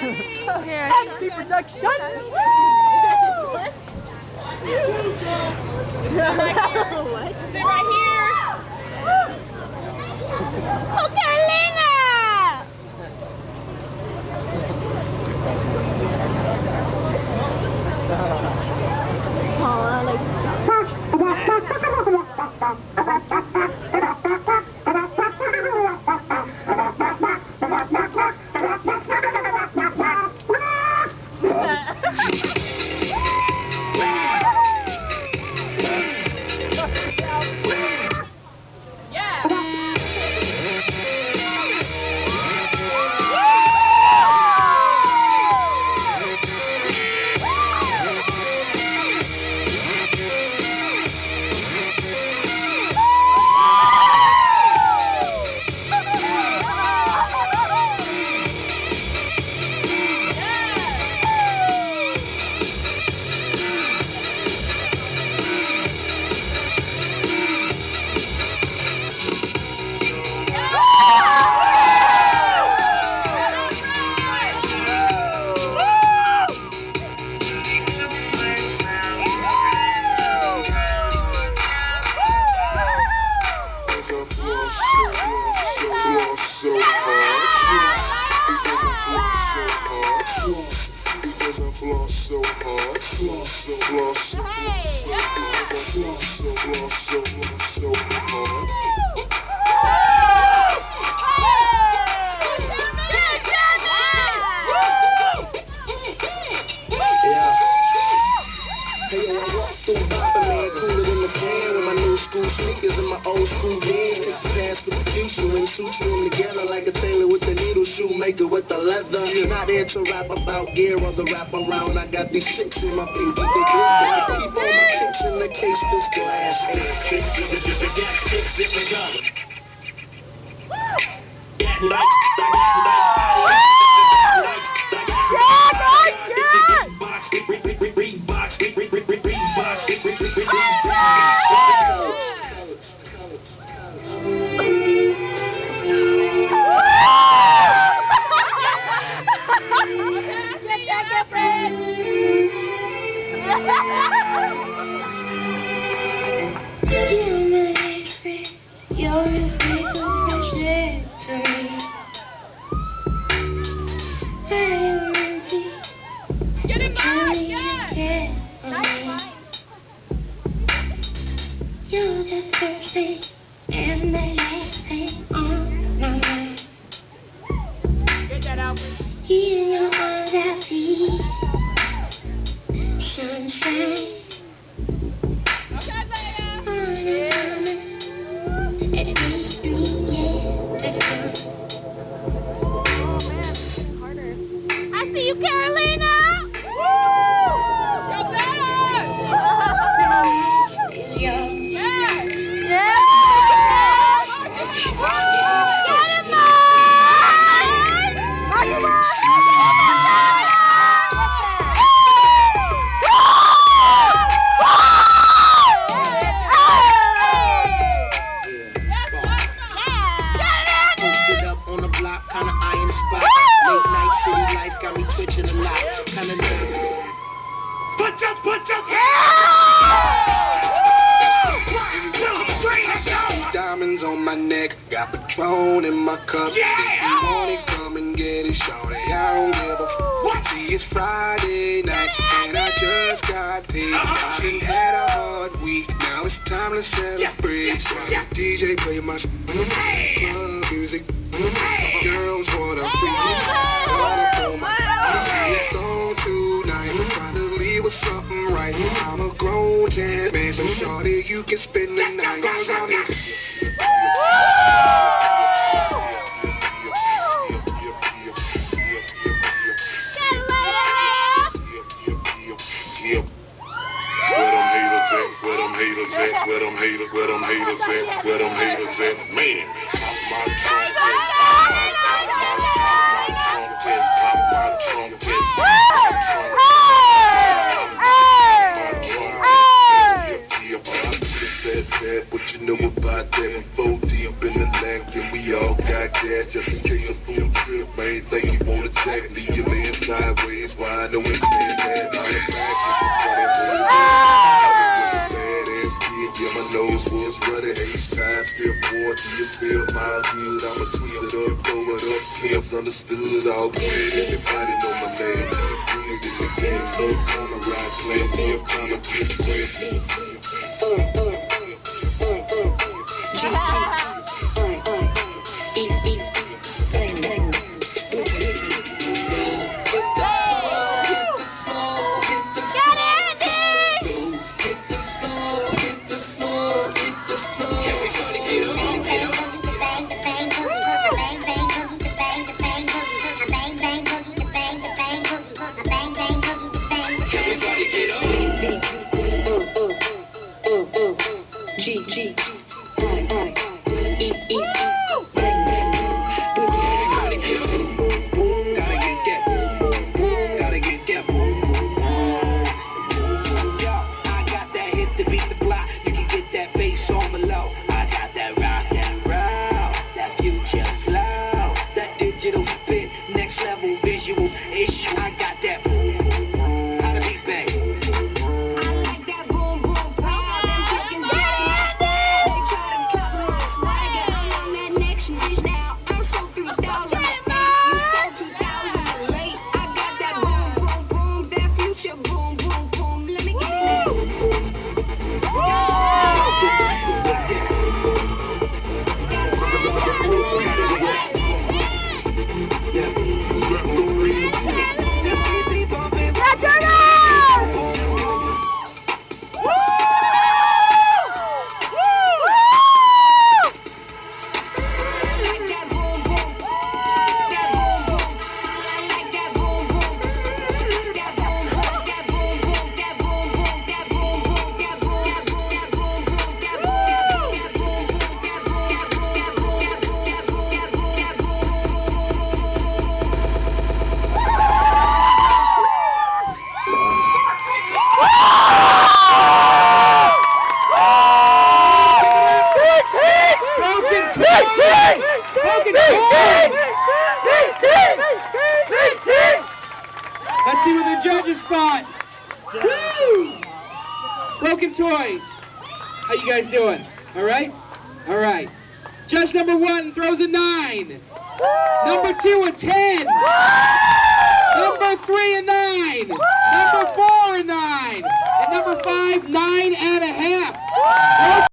Happy production. What? What? Sit right here. Oh, Carolina! Oh, like. Shoemaker with the leather. Not here to rap about gear or the rap around. I got these chicks in my pinky. They keep all my kicks in the case. This glass ain't fixed. You're a beautiful shade to me. I am empty. Get it back! Yeah. You're the first thing and the last thing on my mind. Get that, Alfred. In your arms I see sunshine. Okay, Leia. I see you, Carolina! Woo! You're better! It's your Yeah! yeah. Get him, Mom! Are you Posted up on the block, kinda eyeing the spot. Late night city life got me twitching a lot. Kinda nervous. Put your diamonds on my neck, got Patron in my cup. If you want it, come and get it, shorty. I don't give a f. See, it's Friday night, and I just got paid. I done had a hard week, now it's time to celebrate. So DJ, play my club music. Girls wanna freak me, wanna pull my see it's on tonight. Trying to leave with something right. I'm a grown 10 man, so shorty, you can spend the night. Cause I'm here. Where them haters at, man. Pop my trunk, pop my trunk, what you know about that? We 4 deep in the lag, then we all got gas just in case a food trip. Man, think you wanna check, leave your man sideways, wide open, man, bad, on the back, it's a funny way. Badass kid, yeah, my nose was running, H-time, still 40, you feel my hood, I'ma twist it up, throw it up, camps understood, all good, everybody know my name, good in the game, so on the ride, class, here, come and get friend. Let's see what the judges thought. Woo! Broken Toys. How you guys doing? All right? All right. Judge number 1 throws a 9. Number 2 a 10. Number 3 a 9. Number 4 a 9. And number 5, 9.5.